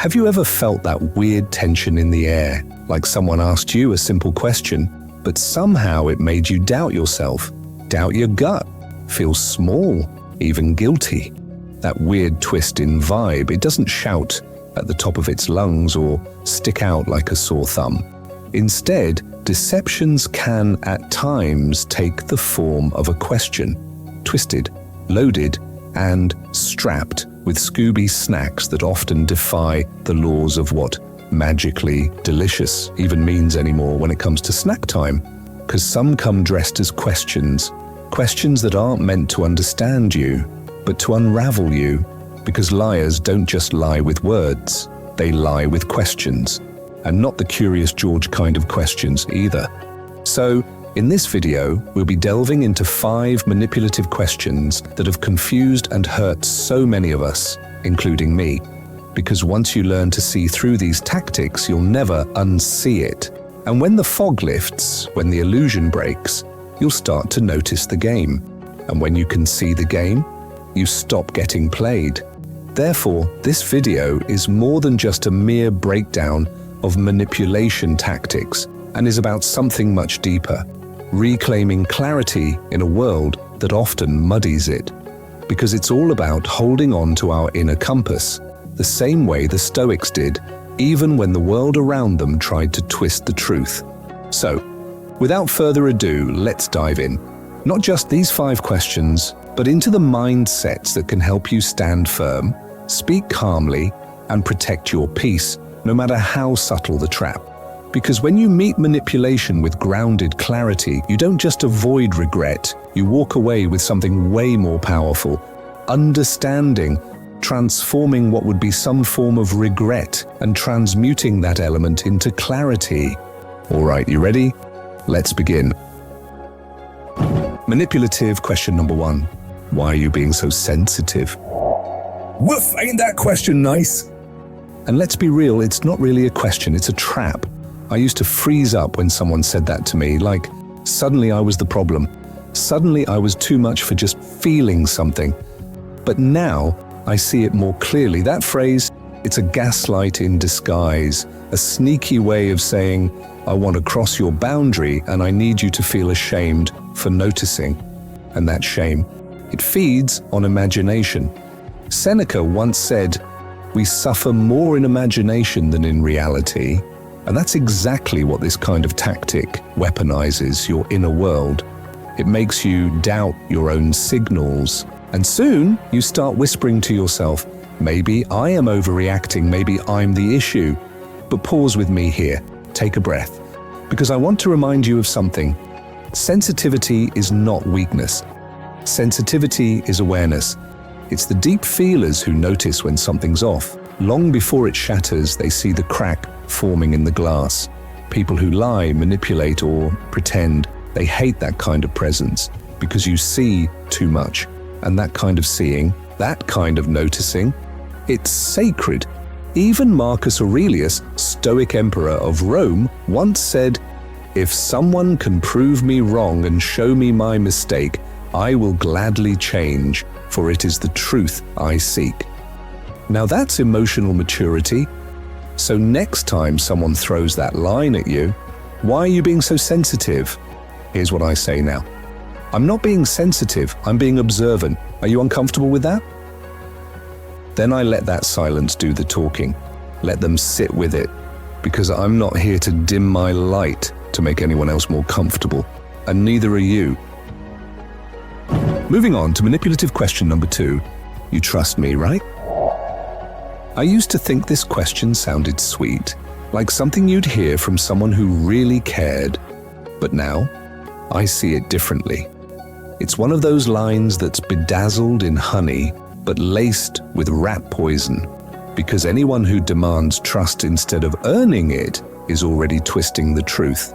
Have you ever felt that weird tension in the air, like someone asked you a simple question, but somehow it made you doubt yourself, doubt your gut, feel small, even guilty? That weird twist in vibe, it doesn't shout at the top of its lungs or stick out like a sore thumb. Instead, deceptions can at times take the form of a question, twisted, loaded, and strapped with Scooby snacks that often defy the laws of what magically delicious even means anymore when it comes to snack time. Because some come dressed as questions that aren't meant to understand you, but to unravel you, because liars don't just lie with words, they lie with questions, and not the Curious George kind of questions either. So, in this video, we'll be delving into 5 manipulative questions that have confused and hurt so many of us, including me. Because once you learn to see through these tactics, you'll never unsee it. And when the fog lifts, when the illusion breaks, you'll start to notice the game. And when you can see the game, you stop getting played. Therefore, this video is more than just a mere breakdown of manipulation tactics and is about something much deeper, reclaiming clarity in a world that often muddies it. Because it's all about holding on to our inner compass, the same way the Stoics did, even when the world around them tried to twist the truth. So, without further ado, let's dive in. Not just these 5 questions, but into the mindsets that can help you stand firm, speak calmly, and protect your peace, no matter how subtle the trap. Because when you meet manipulation with grounded clarity, you don't just avoid regret, you walk away with something way more powerful, understanding, transforming what would be some form of regret and transmuting that element into clarity. All right, you ready? Let's begin. Manipulative question number 1. Why are you being so sensitive? Woof, ain't that question nice? And let's be real, it's not really a question, it's a trap. I used to freeze up when someone said that to me, like suddenly I was the problem. Suddenly I was too much for just feeling something. But now I see it more clearly. That phrase, it's a gaslight in disguise, a sneaky way of saying, I want to cross your boundary and I need you to feel ashamed for noticing. And that shame, it feeds on imagination. Seneca once said, we suffer more in imagination than in reality. And that's exactly what this kind of tactic weaponizes your inner world. It makes you doubt your own signals. And soon you start whispering to yourself, maybe I am overreacting, maybe I'm the issue. But pause with me here, take a breath. Because I want to remind you of something. Sensitivity is not weakness. Sensitivity is awareness. It's the deep feelers who notice when something's off. Long before it shatters, they see the crack forming in the glass. People who lie, manipulate, or pretend, they hate that kind of presence because you see too much. And that kind of seeing, that kind of noticing, it's sacred. Even Marcus Aurelius, Stoic emperor of Rome, once said, if someone can prove me wrong and show me my mistake, I will gladly change, for it is the truth I seek. Now that's emotional maturity. So next time someone throws that line at you, why are you being so sensitive? Here's what I say now. I'm not being sensitive, I'm being observant. Are you uncomfortable with that? Then I let that silence do the talking. Let them sit with it, because I'm not here to dim my light to make anyone else more comfortable, and neither are you. Moving on to manipulative question number 2. You trust me, right? I used to think this question sounded sweet, like something you'd hear from someone who really cared. But now, I see it differently. It's one of those lines that's bedazzled in honey, but laced with rat poison, because anyone who demands trust instead of earning it is already twisting the truth.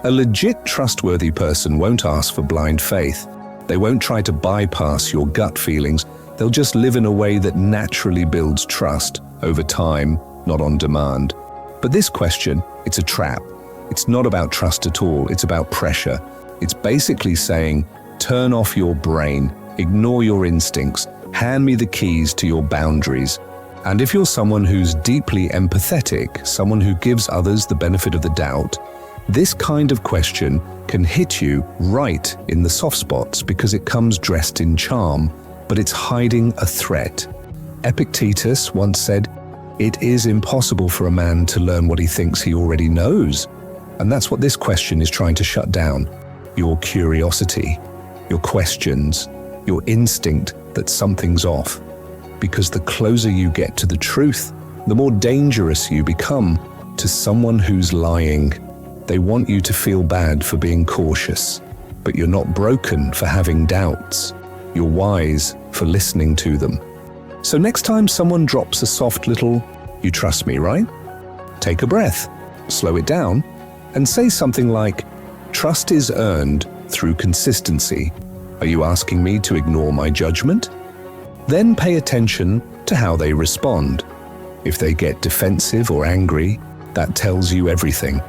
A legit trustworthy person won't ask for blind faith. They won't try to bypass your gut feelings. They'll just live in a way that naturally builds trust over time, not on demand. But this question, it's a trap. It's not about trust at all, it's about pressure. It's basically saying, turn off your brain, ignore your instincts, hand me the keys to your boundaries. And if you're someone who's deeply empathetic, someone who gives others the benefit of the doubt, this kind of question can hit you right in the soft spots because it comes dressed in charm, but it's hiding a threat. Epictetus once said, "It is impossible for a man to learn what he thinks he already knows." And that's what this question is trying to shut down. Your curiosity, your questions, your instinct that something's off. Because the closer you get to the truth, the more dangerous you become to someone who's lying. They want you to feel bad for being cautious, but you're not broken for having doubts. You're wise for listening to them. So next time someone drops a soft little, "You trust me, right?" Take a breath, slow it down, and say something like, "Trust is earned through consistency. Are you asking me to ignore my judgment?" Then pay attention to how they respond. If they get defensive or angry, that tells you everything.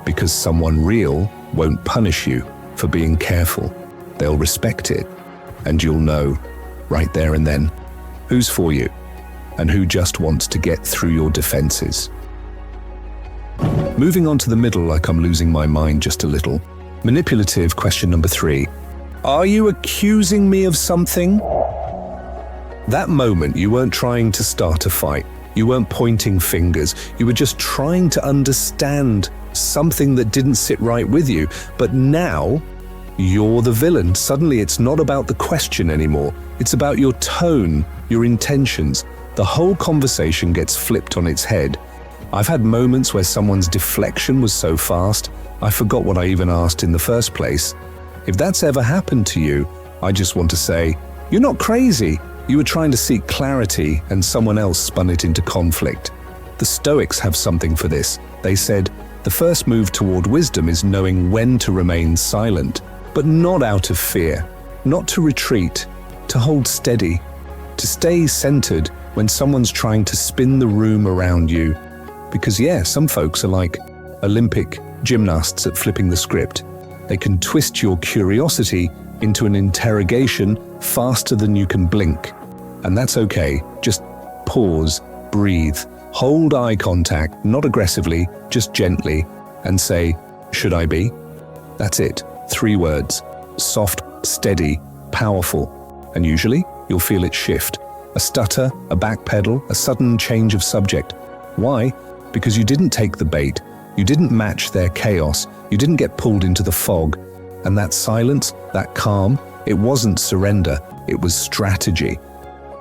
Because someone real won't punish you for being careful. They'll respect it. And you'll know, right there and then, who's for you and who just wants to get through your defenses. Moving on to the middle like I'm losing my mind just a little. Manipulative question number 3. Are you accusing me of something? That moment, you weren't trying to start a fight. You weren't pointing fingers. You were just trying to understand something that didn't sit right with you. But now, you're the villain. Suddenly, it's not about the question anymore. It's about your tone, your intentions. The whole conversation gets flipped on its head. I've had moments where someone's deflection was so fast, I forgot what I even asked in the first place. If that's ever happened to you, I just want to say, you're not crazy. You were trying to seek clarity and someone else spun it into conflict. The Stoics have something for this. They said, the first move toward wisdom is knowing when to remain silent, but not out of fear, not to retreat, to hold steady, to stay centered when someone's trying to spin the room around you. Because yeah, some folks are like Olympic gymnasts at flipping the script. They can twist your curiosity into an interrogation faster than you can blink. And that's okay. Just pause, breathe, hold eye contact, not aggressively, just gently, and say, "Should I be?" That's it. 3 words. Soft, steady, powerful. And usually, you'll feel it shift. A stutter, a backpedal, a sudden change of subject. Why? Because you didn't take the bait. You didn't match their chaos. You didn't get pulled into the fog. And that silence, that calm, it wasn't surrender, it was strategy.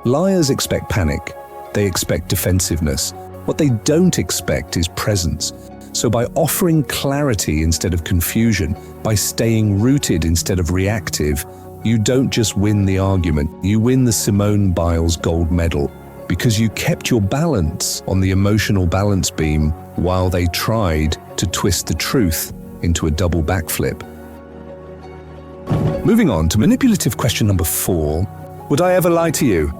Liars expect panic. They expect defensiveness. What they don't expect is presence. So by offering clarity instead of confusion, by staying rooted instead of reactive, you don't just win the argument, you win the Simone Biles gold medal. Because you kept your balance on the emotional balance beam while they tried to twist the truth into a double backflip. Moving on to manipulative question number 4. Would I ever lie to you?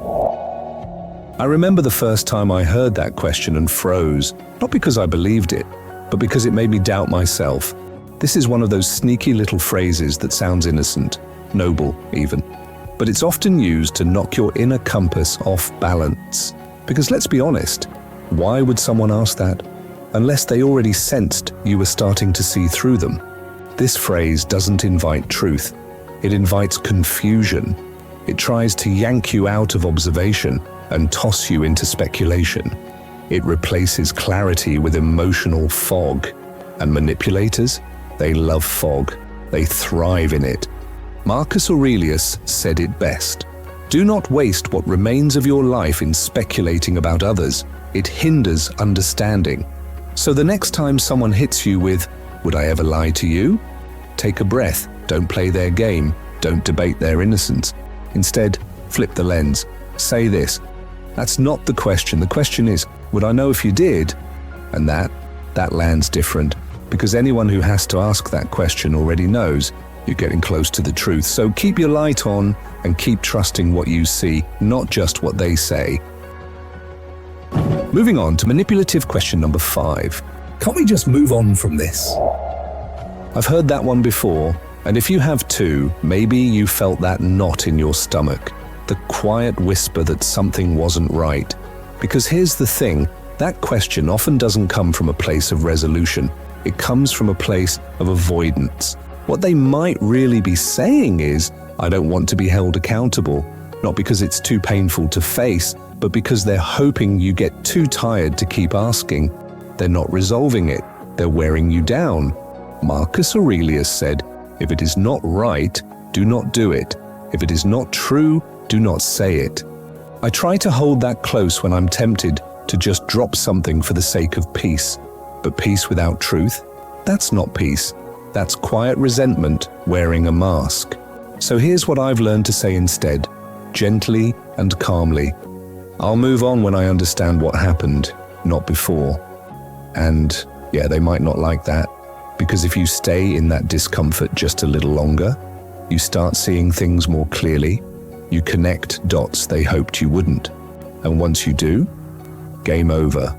I remember the first time I heard that question and froze, not because I believed it, but because it made me doubt myself. This is one of those sneaky little phrases that sounds innocent, noble even, but it's often used to knock your inner compass off balance. Because let's be honest, why would someone ask that? Unless they already sensed you were starting to see through them. This phrase doesn't invite truth. It invites confusion. It tries to yank you out of observation and toss you into speculation. It replaces clarity with emotional fog. And manipulators, they love fog. They thrive in it. Marcus Aurelius said it best. Do not waste what remains of your life in speculating about others. It hinders understanding. So the next time someone hits you with, "Would I ever lie to you?" Take a breath. Don't play their game. Don't debate their innocence. Instead, flip the lens. Say this. That's not the question. The question is, would I know if you did? And that lands different. Because anyone who has to ask that question already knows you're getting close to the truth. So keep your light on and keep trusting what you see, not just what they say. Moving on to manipulative question number 5. Can't we just move on from this? I've heard that one before, and if you have too, maybe you felt that knot in your stomach, the quiet whisper that something wasn't right. Because here's the thing, that question often doesn't come from a place of resolution. It comes from a place of avoidance. What they might really be saying is, I don't want to be held accountable, not because it's too painful to face, but because they're hoping you get too tired to keep asking. They're not resolving it, they're wearing you down. Marcus Aurelius said, if it is not right, do not do it. If it is not true, do not say it. I try to hold that close when I'm tempted to just drop something for the sake of peace. But peace without truth? That's not peace. That's quiet resentment wearing a mask. So here's what I've learned to say instead, gently and calmly. I'll move on when I understand what happened, not before. And yeah, they might not like that, because if you stay in that discomfort just a little longer, you start seeing things more clearly. You connect dots they hoped you wouldn't. And once you do, game over.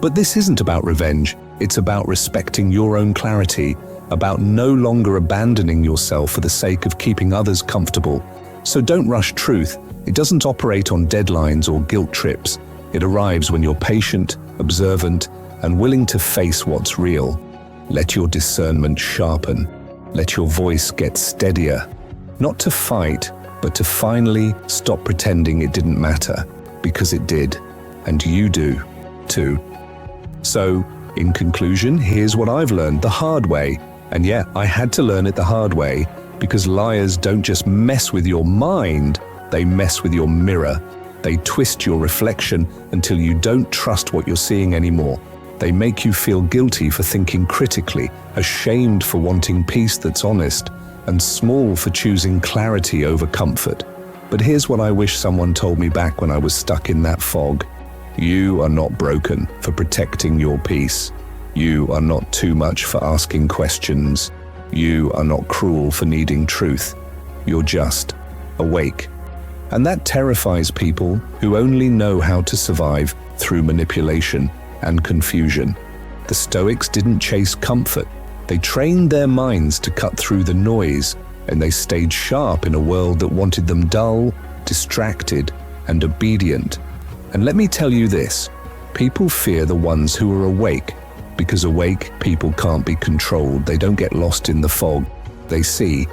But this isn't about revenge. It's about respecting your own clarity, about no longer abandoning yourself for the sake of keeping others comfortable. So don't rush truth. It doesn't operate on deadlines or guilt trips. It arrives when you're patient, observant, and willing to face what's real. Let your discernment sharpen. Let your voice get steadier. Not to fight, but to finally stop pretending it didn't matter, because it did, and you do, too. So, in conclusion, here's what I've learned the hard way. And yeah, I had to learn it the hard way, because liars don't just mess with your mind, they mess with your mirror. They twist your reflection until you don't trust what you're seeing anymore. They make you feel guilty for thinking critically, ashamed for wanting peace that's honest, and small for choosing clarity over comfort. But here's what I wish someone told me back when I was stuck in that fog. You are not broken for protecting your peace. You are not too much for asking questions. You are not cruel for needing truth. You're just awake. And that terrifies people who only know how to survive through manipulation and confusion. The Stoics didn't chase comfort. They trained their minds to cut through the noise, and they stayed sharp in a world that wanted them dull, distracted, and obedient. And let me tell you this, people fear the ones who are awake, because awake people can't be controlled. They don't get lost in the fog. They see.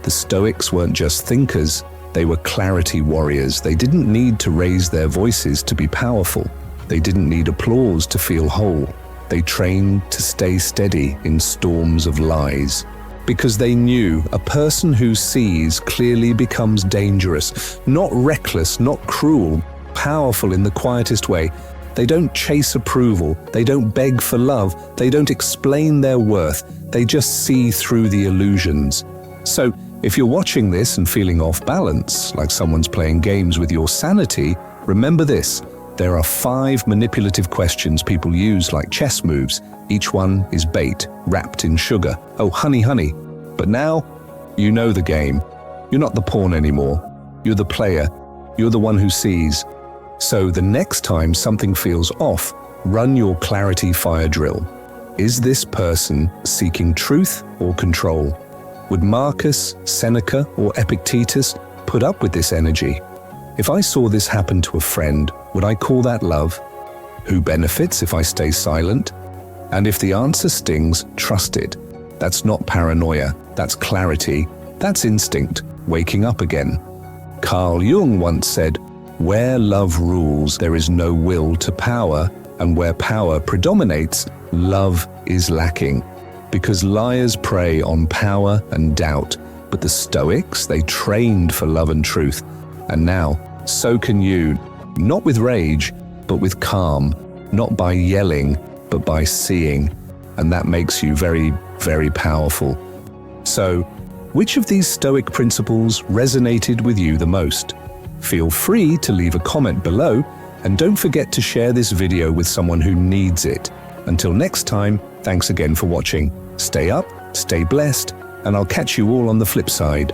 The Stoics weren't just thinkers, they were clarity warriors. They didn't need to raise their voices to be powerful. They didn't need applause to feel whole. They trained to stay steady in storms of lies. Because they knew a person who sees clearly becomes dangerous, not reckless, not cruel, powerful in the quietest way. They don't chase approval, they don't beg for love, they don't explain their worth, they just see through the illusions. So, if you're watching this and feeling off balance, like someone's playing games with your sanity, remember this. There are 5 manipulative questions people use like chess moves. Each one is bait, wrapped in sugar. Oh, honey, honey. But now, you know the game. You're not the pawn anymore. You're the player. You're the one who sees. So the next time something feels off, run your clarity fire drill. Is this person seeking truth or control? Would Marcus, Seneca, or Epictetus put up with this energy? If I saw this happen to a friend, would I call that love? Who benefits if I stay silent? And if the answer stings, trust it. That's not paranoia, that's clarity, that's instinct, waking up again. Carl Jung once said, "Where love rules, there is no will to power, and where power predominates, love is lacking." Because liars prey on power and doubt, but the Stoics, they trained for love and truth. And now, so can you, not with rage, but with calm, not by yelling, but by seeing. And that makes you very, very powerful. So, which of these Stoic principles resonated with you the most? Feel free to leave a comment below, and don't forget to share this video with someone who needs it. Until next time, thanks again for watching. Stay up, stay blessed, and I'll catch you all on the flip side.